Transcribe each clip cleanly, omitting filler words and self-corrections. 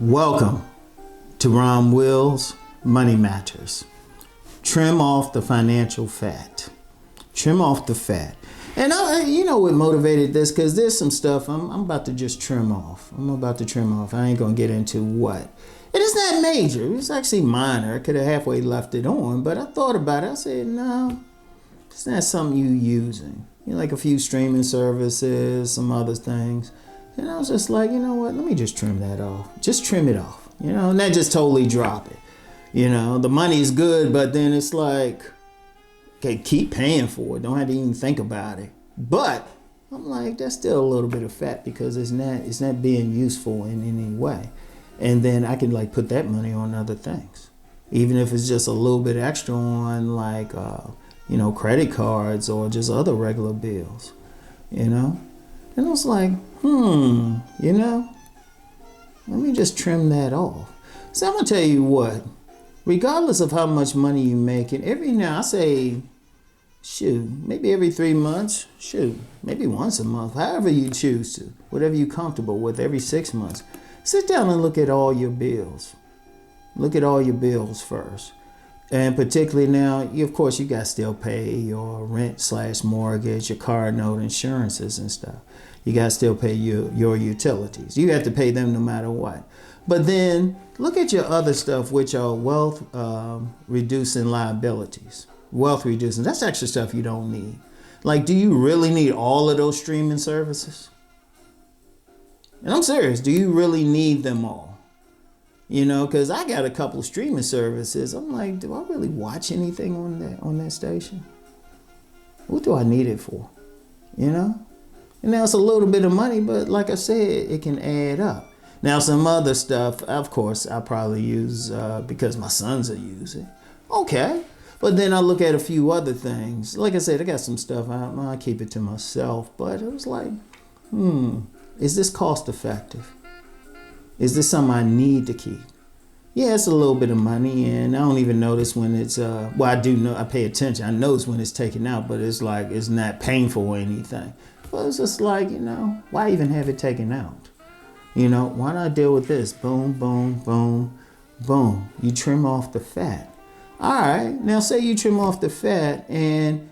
Welcome to Rom Wills Money Matters. Trim off the financial fat. Trim off the fat. And you know what motivated this? Because there's some stuff I'm about to just trim off. I ain't going to get into what. And it's not major. It's actually minor. I could have halfway left it on. But I thought about it. I said, no, it's not something you using. You know, like a few streaming services, some other things. And I was just like, you know what? Let me just trim that off. Just trim it off. You know, and not just totally drop it. You know, the money's good, but then it's like, okay, keep paying for it. Don't have to even think about it. But I'm like, that's still a little bit of fat because it's not being useful in any way. And then I can like put that money on other things, even if it's just a little bit extra on like, you know, credit cards or just other regular bills, you know. And I was like, you know, let me just trim that off. So I'm gonna tell you what. Regardless of how much money you make, and every now I say, shoot, maybe every 3 months, shoot, maybe once a month, however you choose to, whatever you're comfortable with, every 6 months, sit down and look at all your bills. Look at all your bills first. And particularly now, of course, you got to still pay your rent/mortgage, your car note, insurances and stuff. You got to still pay your utilities. You have to pay them no matter what. But then look at your other stuff, which are wealth reducing liabilities. Wealth reducing, that's extra stuff you don't need. Like, do you really need all of those streaming services? And I'm serious, do you really need them all? You know, because I got a couple of streaming services. I'm like, do I really watch anything on that station? What do I need it for? You know? And now it's a little bit of money, but like I said, it can add up. Now, some other stuff, of course, I probably use because my sons are using. Okay. But then I look at a few other things. Like I said, I got some stuff, I keep it to myself. But it was like, is this cost effective? Is this something I need to keep? Yeah, it's a little bit of money, and I don't even notice when it's, well, I do know, I pay attention. I notice when it's taken out, but it's like, it's not painful or anything. But it's just like, you know, why even have it taken out? You know, why not deal with this? Boom, boom, boom, boom. You trim off the fat. All right, now say you trim off the fat, and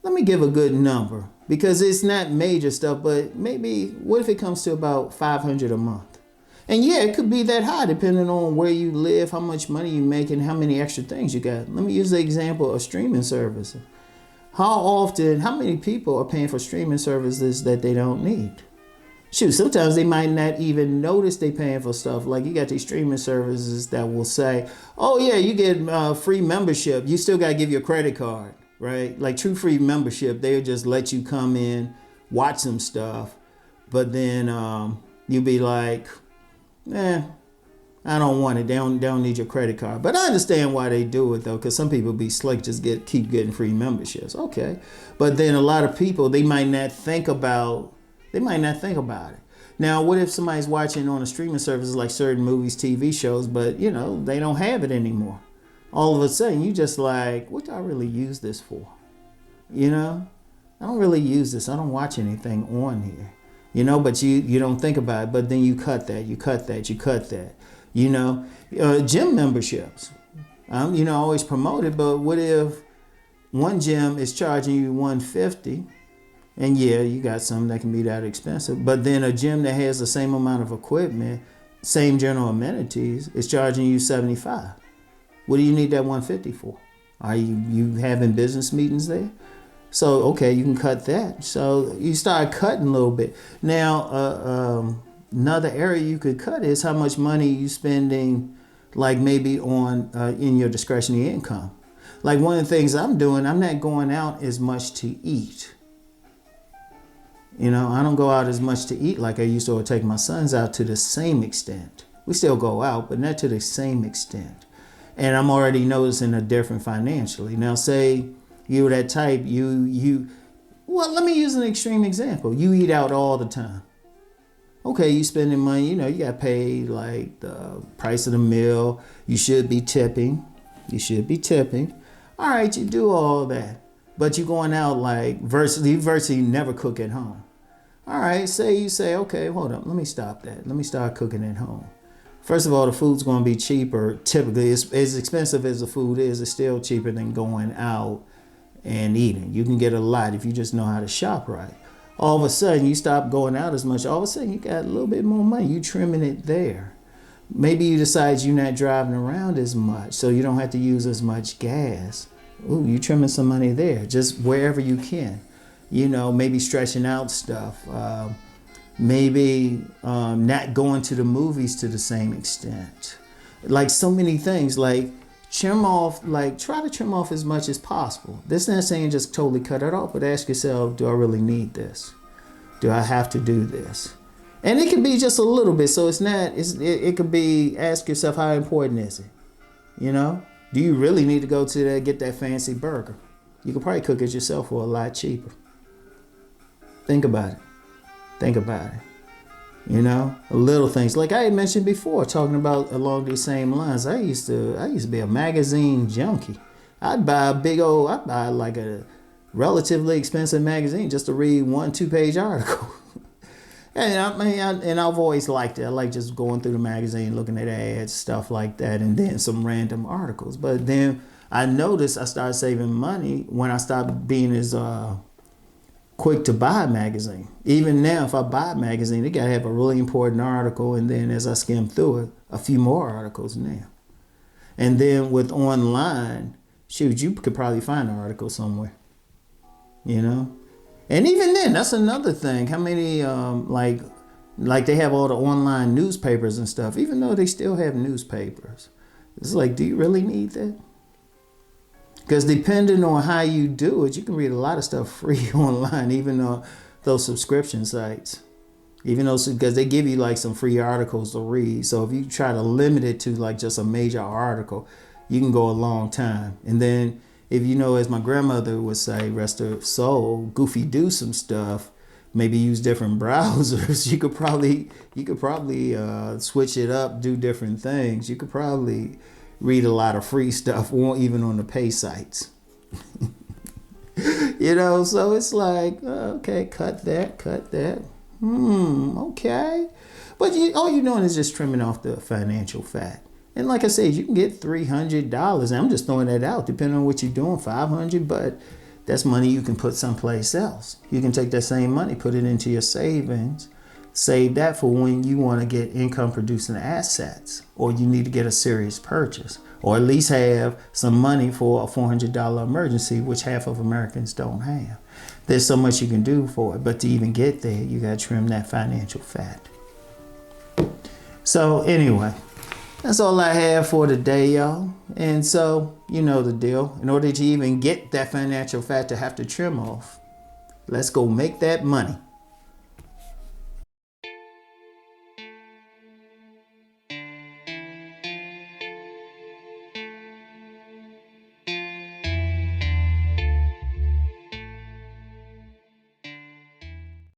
let me give a good number, because it's not major stuff, but maybe, what if it comes to about $500 a month? And yeah, it could be that high depending on where you live, how much money you make, and how many extra things you got. Let me use the example of streaming services. How many people are paying for streaming services that they don't need? Shoot, sometimes they might not even notice they paying for stuff. Like you got these streaming services that will say, oh yeah, you get free membership. You still got to give your credit card, right? Like true free membership, they'll just let you come in, watch some stuff. But then you'll be like, I don't want it. They don't need your credit card. But I understand why they do it though, because some people be slick, just keep getting free memberships. Okay. But then a lot of people, they might not think about it. Now, what if somebody's watching on a streaming service like certain movies, TV shows, but you know, they don't have it anymore. All of a sudden, you just like, what do I really use this for? You know, I don't really use this. I don't watch anything on here. You know, but you don't think about it. But then you cut that. You know, gym memberships. You know, I always promote it, but what if one gym is charging you $150? And yeah, you got some that can be that expensive. But then a gym that has the same amount of equipment, same general amenities, is charging you $75. What do you need that $150 for? Are you having business meetings there? So, okay, you can cut that. So you start cutting a little bit. Now, another area you could cut is how much money you spending, like maybe on in your discretionary income. Like one of the things I'm doing, I'm not going out as much to eat. You know, I don't go out as much to eat like I used to, or take my sons out to the same extent. We still go out, but not to the same extent. And I'm already noticing a difference financially. Now, say you're that type, well, let me use an extreme example. You eat out all the time. Okay, you spending money, you know, you got paid like the price of the meal. You should be tipping. All right, you do all that. But you're going out like virtually never cook at home. All right, you say, okay, hold up, let me stop that. Let me start cooking at home. First of all, the food's going to be cheaper. Typically, it's as expensive as the food is, it's still cheaper than going out and eating. You can get a lot if you just know how to shop right. All of a sudden, you stop going out as much. All of a sudden, you got a little bit more money. You trimming it there. Maybe you decide you're not driving around as much, so you don't have to use as much gas. Ooh, you trimming some money there, just wherever you can. You know, maybe stretching out stuff. Maybe not going to the movies to the same extent. Like so many things, like trim off, like try to trim off as much as possible. This is not saying just totally cut it off, but ask yourself, do I really need this? Do I have to do this? And it can be just a little bit. So it's not, it could be, ask yourself, how important is it? You know, do you really need to go to that, get that fancy burger? You could probably cook it yourself for a lot cheaper. Think about it. Think about it. You know, little things like I had mentioned before, talking about along these same lines. I used to be a magazine junkie. I'd buy like a relatively expensive magazine just to read 1-2 page article. And I've always liked it. I like just going through the magazine, looking at ads, stuff like that, and then some random articles. But then I noticed I started saving money when I stopped being as quick to buy a magazine. Even now, if I buy a magazine, they gotta have a really important article, and then as I skim through it, a few more articles now. And then with online, shoot, you could probably find an article somewhere, you know? And even then, that's another thing. How many, like they have all the online newspapers and stuff, even though they still have newspapers. It's like, do you really need that? Because depending on how you do it, you can read a lot of stuff free online, even on those subscription sites. Even though, because they give you like some free articles to read. So if you try to limit it to like just a major article, you can go a long time. And then if you know, as my grandmother would say, rest her soul, goofy do some stuff, maybe use different browsers. You could probably switch it up, do different things. You could probably read a lot of free stuff, or even on the pay sites. You know, so it's like, okay, cut that. Okay. But all you're doing is just trimming off the financial fat. And like I said, you can get $300. And I'm just throwing that out, depending on what you're doing, $500, but that's money you can put someplace else. You can take that same money, put it into your savings, save that for when you want to get income producing assets, or you need to get a serious purchase, or at least have some money for a $400 emergency, which half of Americans don't have. There's so much you can do for it, but to even get there, you got to trim that financial fat. So anyway, that's all I have for today, y'all. And so, you know the deal. In order to even get that financial fat to have to trim off, let's go make that money.